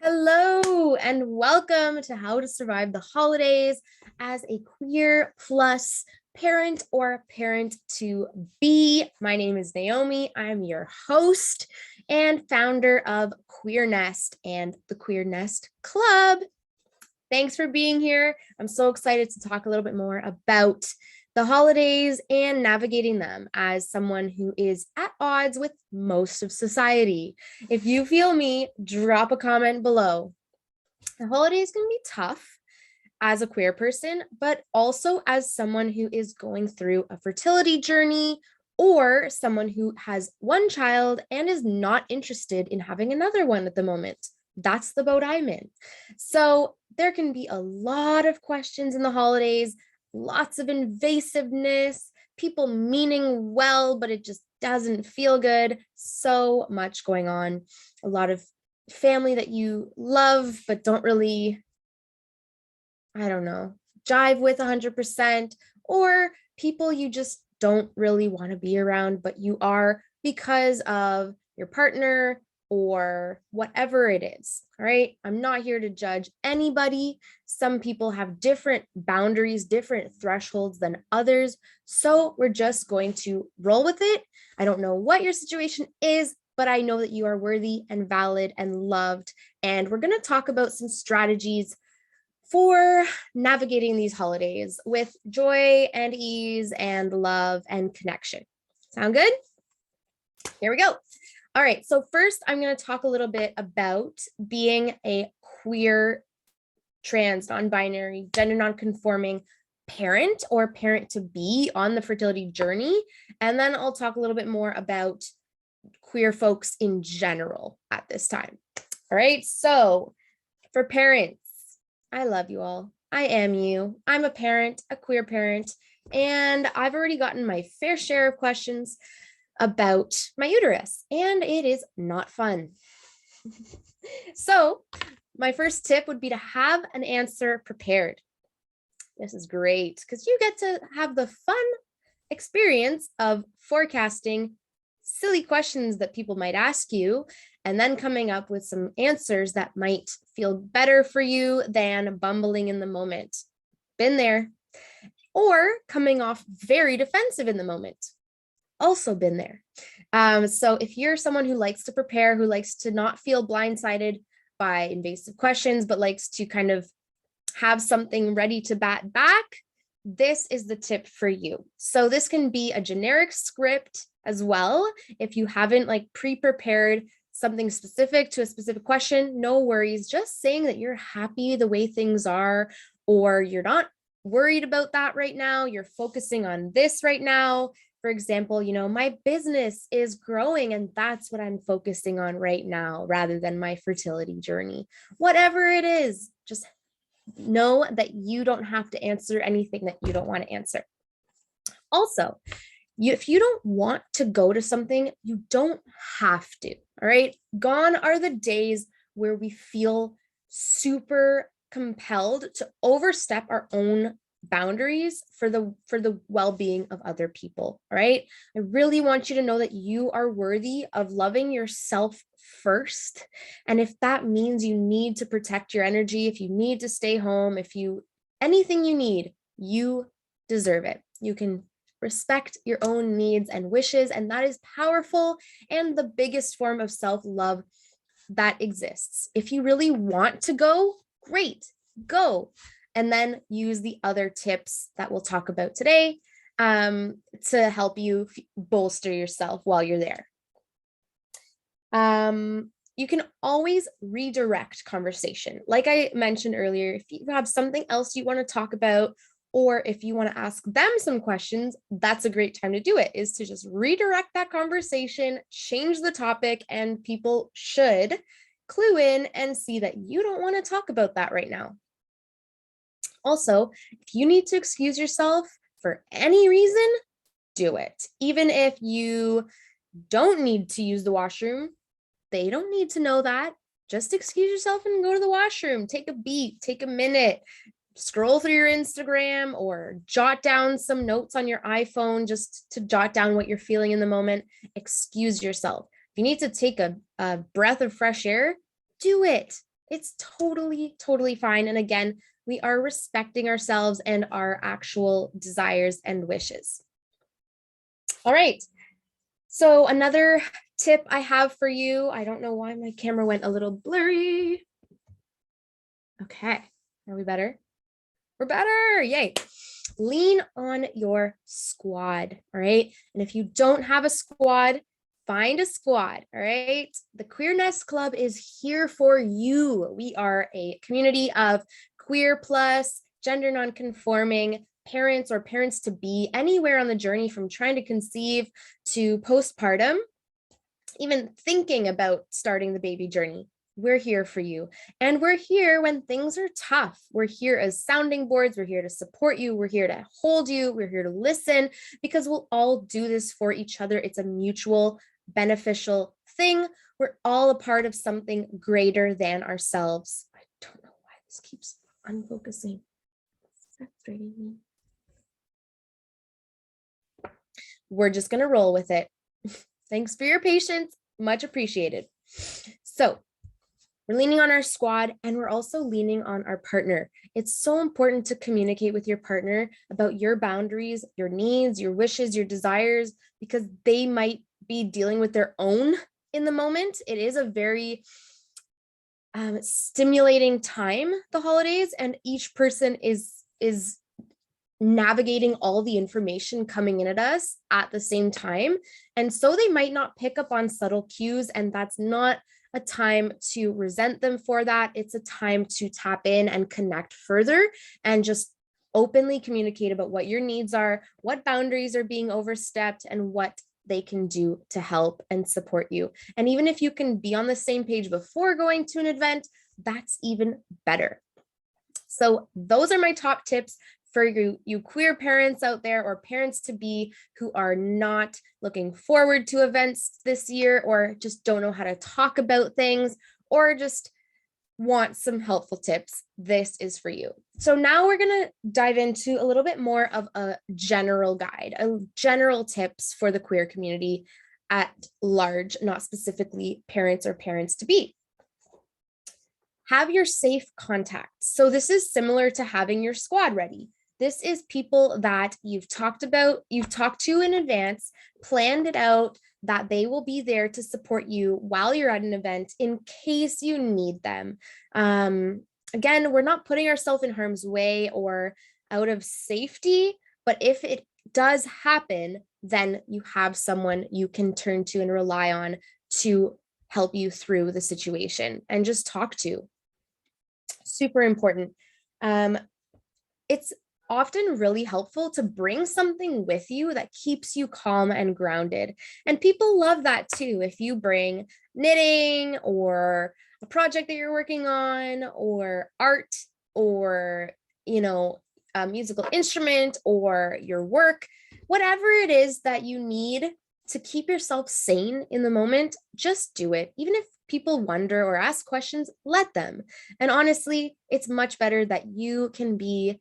Hello and welcome to How to Survive the Holidays as a queer plus parent or parent to be. My name is Naomi. I'm your host and founder of Queer Nest and the Queer Nest Club. Thanks for being here. I'm so excited to talk a little bit more about the holidays and navigating them as someone who is at odds with most of society. If you feel me, drop a comment below. The holidays can be tough as a queer person, but also as someone who is going through a fertility journey or someone who has one child and is not interested in having another one at the moment. That's the boat I'm in. So there can be a lot of questions in the holidays, lots of invasiveness, people meaning well, but it just doesn't feel good. So much going on. A lot of family that you love, but don't really, jive with 100%, or people you just don't really want to be around, but you are because of your partner or whatever it is. All right. I'm not here to judge anybody. Some people have different boundaries, different thresholds than others. So we're just going to roll with it. I don't know what your situation is, but I know that you are worthy and valid and loved. And we're going to talk about some strategies for navigating these holidays with joy and ease and love and connection. Sound good? Here we go. All right, so first I'm going to talk a little bit about being a queer, trans, non-binary, gender non-conforming parent or parent to be on the fertility journey. And then I'll talk a little bit more about queer folks in general at this time. All right, so for parents, I love you all. I am you. I'm a parent, a queer parent, and I've already gotten my fair share of questions about my uterus, and it is not fun. So my first tip would be to have an answer prepared. This is great because you get to have the fun experience of forecasting silly questions that people might ask you and then coming up with some answers that might feel better for you than bumbling in the moment. Been there. Or coming off very defensive in the moment. Also been there. So if you're someone who likes to prepare, who likes to not feel blindsided by invasive questions, but likes to kind of have something ready to bat back, this is the tip for you. So this can be a generic script as well. If you haven't pre-prepared something specific to a specific question, no worries. Just saying that you're happy the way things are, or you're not worried about that right now. You're focusing on this right now. For example, my business is growing and that's what I'm focusing on right now rather than my fertility journey. Whatever it is, just know that you don't have to answer anything that you don't want to answer. Also, if you don't want to go to something, you don't have to. All right. Gone are the days where we feel super compelled to overstep our own boundaries for the well-being of other people. All right. I really want you to know that you are worthy of loving yourself first. And if that means you need to protect your energy, if you need to stay home, anything you need, you deserve it. You can respect your own needs and wishes, and that is powerful and the biggest form of self-love that exists. If you really want to go, great, go. And then use the other tips that we'll talk about today to help you bolster yourself while you're there. You can always redirect conversation. Like I mentioned earlier, if you have something else you want to talk about, or if you want to ask them some questions, that's a great time to do it, is to just redirect that conversation, change the topic, and people should clue in and see that you don't want to talk about that right now. Also, if you need to excuse yourself for any reason, do it. Even if you don't need to use the washroom, they don't need to know that. Just excuse yourself and go to the washroom. Take a beat, take a minute, scroll through your Instagram or jot down some notes on your iPhone just to jot down what you're feeling in the moment. Excuse yourself. If you need to take a breath of fresh air, do it. It's totally, totally fine. And again, we are respecting ourselves and our actual desires and wishes. All right. So another tip I have for you, I don't know why my camera went a little blurry. Okay, are we better? We're better, yay. Lean on your squad, all right? And if you don't have a squad, find a squad, all right? The Queer Nest Club is here for you. We are a community of queer plus, gender nonconforming parents or parents to be anywhere on the journey from trying to conceive to postpartum, even thinking about starting the baby journey. We're here for you. And we're here when things are tough. We're here as sounding boards. We're here to support you. We're here to hold you. We're here to listen because we'll all do this for each other. It's a mutual beneficial thing. We're all a part of something greater than ourselves. I don't know why this keeps unfocusing. It's frustrating me. We're just going to roll with it. Thanks for your patience. Much appreciated. So we're leaning on our squad and we're also leaning on our partner. It's so important to communicate with your partner about your boundaries, your needs, your wishes, your desires, because they might be dealing with their own in the moment. It is a very stimulating time, the holidays, and each person is navigating all the information coming in at us at the same time. And so they might not pick up on subtle cues, and that's not a time to resent them for that. It's a time to tap in and connect further and just openly communicate about what your needs are, what boundaries are being overstepped, and what they can do to help and support you. And even if you can be on the same page before going to an event, that's even better. So those are my top tips for you queer parents out there or parents to be who are not looking forward to events this year or just don't know how to talk about things or just want some helpful tips. This is for you. So now we're going to dive into a little bit more of a general guide, general tips for the queer community at large, not specifically parents or parents to be. Have your safe contacts. So this is similar to having your squad ready. This is people that you've talked to in advance, planned it out, that they will be there to support you while you're at an event in case you need them. Again, we're not putting ourselves in harm's way or out of safety, but if it does happen, then you have someone you can turn to and rely on to help you through the situation and just talk to. Super important. It's often really helpful to bring something with you that keeps you calm and grounded. And people love that too. If you bring knitting or a project that you're working on or art or, a musical instrument or your work, whatever it is that you need to keep yourself sane in the moment, just do it. Even if people wonder or ask questions, let them. And honestly, it's much better that you can be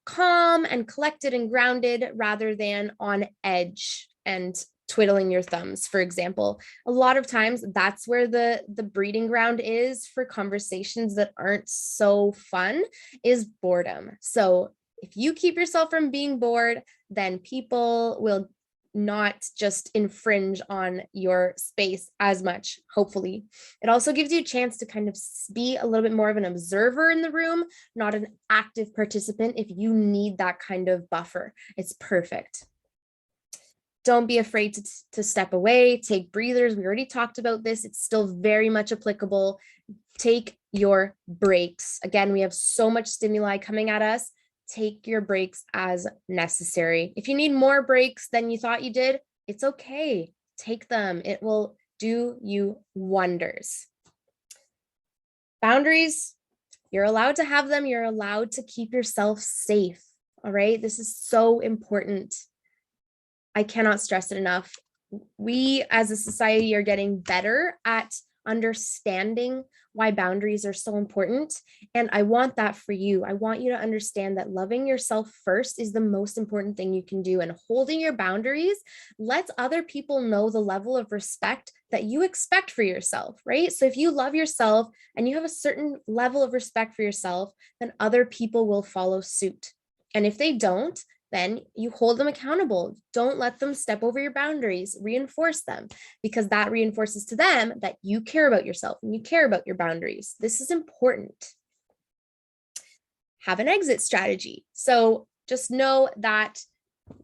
calm and collected and grounded rather than on edge and twiddling your thumbs, for example. A lot of times that's where the breeding ground is for conversations that aren't so fun, is boredom. So if you keep yourself from being bored, then people will not just infringe on your space as much, hopefully. It also gives you a chance to kind of be a little bit more of an observer in the room, not an active participant if you need that kind of buffer. It's perfect. Don't be afraid to step away, take breathers. We already talked about this. It's still very much applicable. Take your breaks. Again, we have so much stimuli coming at us. Take your breaks as necessary. If you need more breaks than you thought you did, it's okay. Take them. It will do you wonders. Boundaries, you're allowed to have them. You're allowed to keep yourself safe. All right. This is so important. I cannot stress it enough. We as a society are getting better at understanding why boundaries are so important. And I want that for you. I want you to understand that loving yourself first is the most important thing you can do. And holding your boundaries lets other people know the level of respect that you expect for yourself, right? So if you love yourself and you have a certain level of respect for yourself, then other people will follow suit. And if they don't, then you hold them accountable. Don't let them step over your boundaries, reinforce them, because that reinforces to them that you care about yourself and you care about your boundaries. This is important. Have an exit strategy. So just know that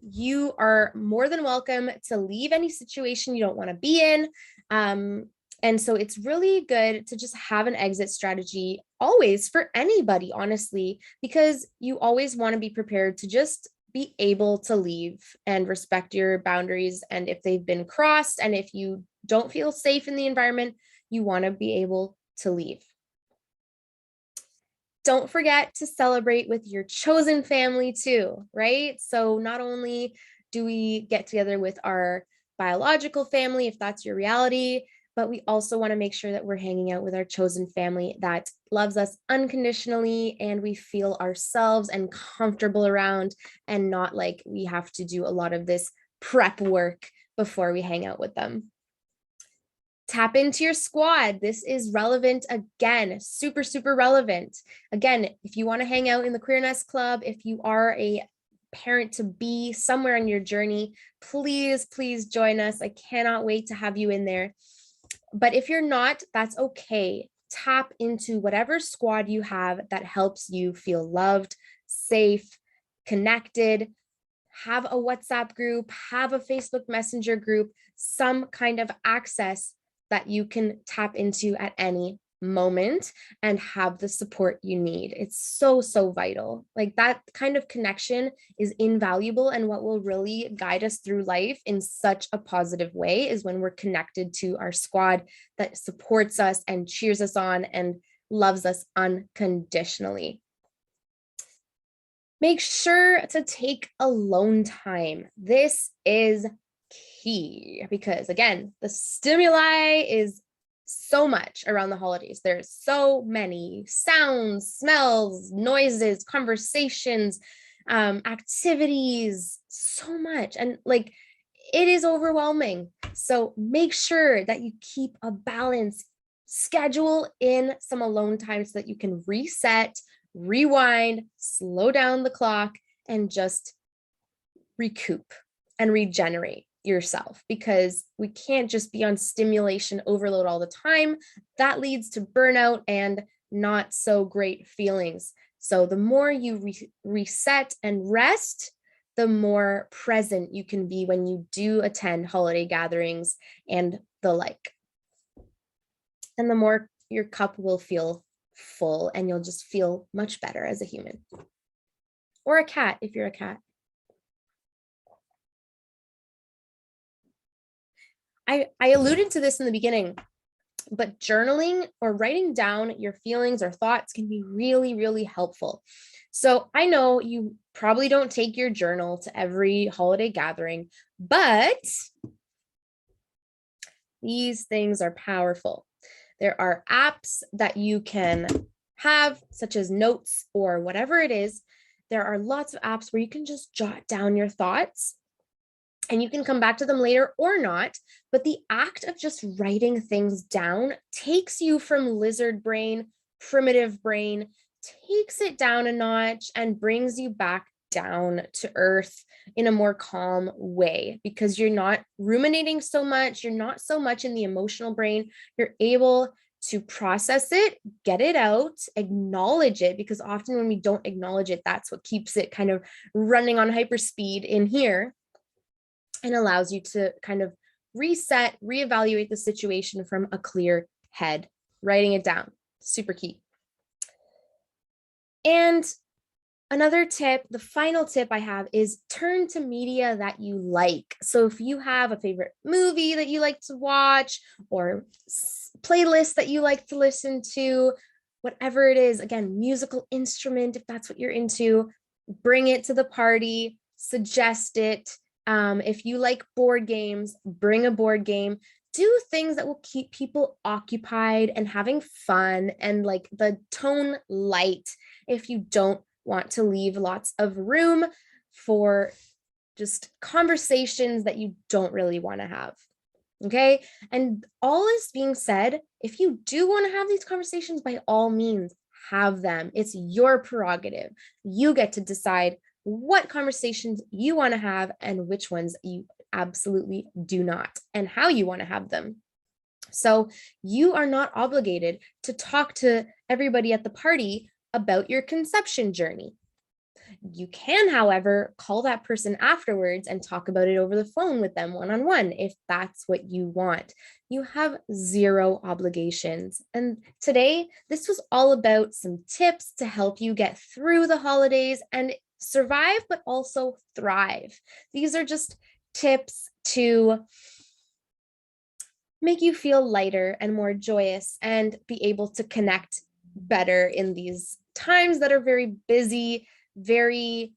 you are more than welcome to leave any situation you don't want to be in. And so it's really good to just have an exit strategy always for anybody, honestly, because you always want to be prepared to just be able to leave and respect your boundaries. And if they've been crossed, and if you don't feel safe in the environment, you want to be able to leave. Don't forget to celebrate with your chosen family too, right? So not only do we get together with our biological family, if that's your reality, but we also want to make sure that we're hanging out with our chosen family that loves us unconditionally and we feel ourselves and comfortable around, and not like we have to do a lot of this prep work before we hang out with them. Tap into your squad. This is relevant again, super, super relevant. Again, if you want to hang out in the Queerness Club, if you are a parent to be somewhere on your journey, please, please join us. I cannot wait to have you in there. But if you're not, that's okay. Tap into whatever squad you have that helps you feel loved, safe, connected. Have a WhatsApp group, have a Facebook Messenger group, some kind of access that you can tap into at any moment and have the support you need. It's so, so vital. Like that kind of connection is invaluable. And what will really guide us through life in such a positive way is when we're connected to our squad that supports us and cheers us on and loves us unconditionally. Make sure to take alone time. This is key because, again, the stimuli is so much around the holidays. There's so many sounds, smells, noises, conversations, activities, so much. And like, it is overwhelming. So make sure that you keep a balance. Schedule in some alone time so that you can reset, rewind, slow down the clock, and just recoup and regenerate yourself, because we can't just be on stimulation overload all the time. That leads to burnout and not so great feelings. So the more you reset and rest, the more present you can be when you do attend holiday gatherings and the like. And the more your cup will feel full and you'll just feel much better as a human. Or a cat, if you're a cat. I alluded to this in the beginning, but journaling or writing down your feelings or thoughts can be really, really helpful. So I know you probably don't take your journal to every holiday gathering, but these things are powerful. There are apps that you can have, such as notes or whatever it is. There are lots of apps where you can just jot down your thoughts and you can come back to them later or not. But the act of just writing things down takes you from lizard brain, primitive brain, takes it down a notch and brings you back down to earth in a more calm way, because you're not ruminating so much. You're not so much in the emotional brain. You're able to process it, get it out, acknowledge it, because often when we don't acknowledge it, that's what keeps it kind of running on hyperspeed in here, and allows you to kind of reset, reevaluate the situation from a clear head. Writing it down, super key. And another tip, the final tip I have, is turn to media that you like. So if you have a favorite movie that you like to watch or playlist that you like to listen to, whatever it is, again, musical instrument, if that's what you're into, bring it to the party, suggest it. If you like board games, bring a board game. do things that will keep people occupied and having fun, and like the tone light if you don't want to leave lots of room for just conversations that you don't really want to have. Okay. And all is being said, if you do want to have these conversations, by all means, have them. It's your prerogative. You get to decide what conversations you want to have and which ones you absolutely do not, and how you want to have them. So you are not obligated to talk to everybody at the party about your conception journey. You can, however, call that person afterwards and talk about it over the phone with them one-on-one if that's what you want. You have zero obligations. And today, this was all about some tips to help you get through the holidays and survive, but also thrive. These are just tips to make you feel lighter and more joyous and be able to connect better in these times that are very busy, very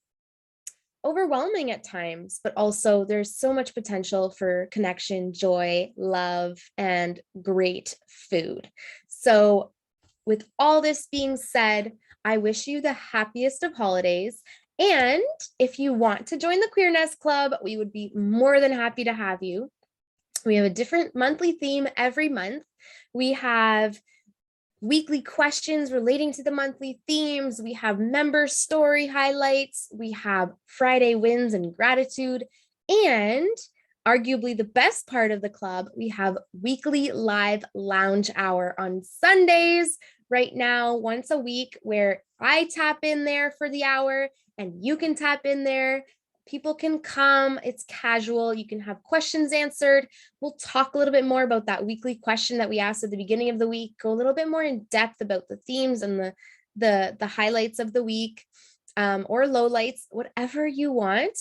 overwhelming at times, but also there's so much potential for connection, joy, love, and great food. So with all this being said, I wish you the happiest of holidays. And if you want to join the Queerness Club, we would be more than happy to have you. We have a different monthly theme every month. We have weekly questions relating to the monthly themes. We have member story highlights. We have Friday wins and gratitude. And arguably the best part of the club, we have weekly live lounge hour on Sundays right now, once a week, where I tap in there for the hour and you can tap in there. People can come, it's casual, you can have questions answered. We'll talk a little bit more about that weekly question that we asked at the beginning of the week, go a little bit more in depth about the themes and the highlights of the week, or lowlights, whatever you want.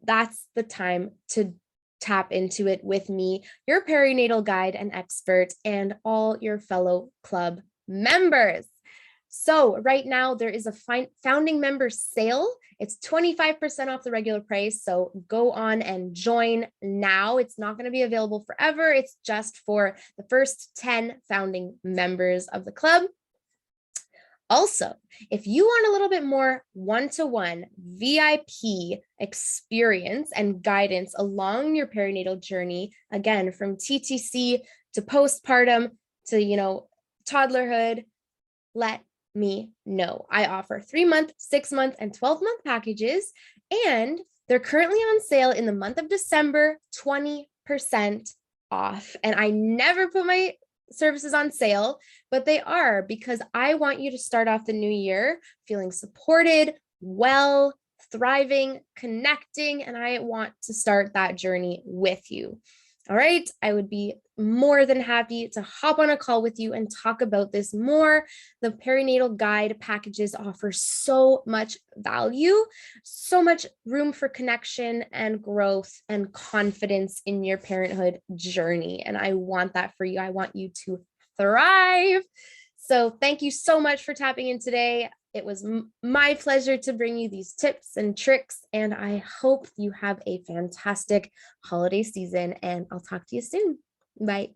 That's the time to tap into it with me, your perinatal guide and expert, and all your fellow club members. So right now there is a founding member sale. It's 25% off the regular price. So go on and join now. It's not going to be available forever. It's just for the first 10 founding members of the club. Also, if you want a little bit more one-to-one VIP experience and guidance along your perinatal journey, again, from TTC to postpartum to, toddlerhood, let me know. I offer 3-month, 6-month, and 12-month packages, and they're currently on sale in the month of December, 20% off. And I never put my services on sale, but they are, because I want you to start off the new year feeling supported, well, thriving, connecting, and I want to start that journey with you. All right, I would be more than happy to hop on a call with you and talk about this more. The perinatal guide packages offer so much value, so much room for connection and growth and confidence in your parenthood journey. And I want that for you. I want you to thrive. So thank you so much for tapping in today. It was my pleasure to bring you these tips and tricks, and I hope you have a fantastic holiday season, and I'll talk to you soon. Bye.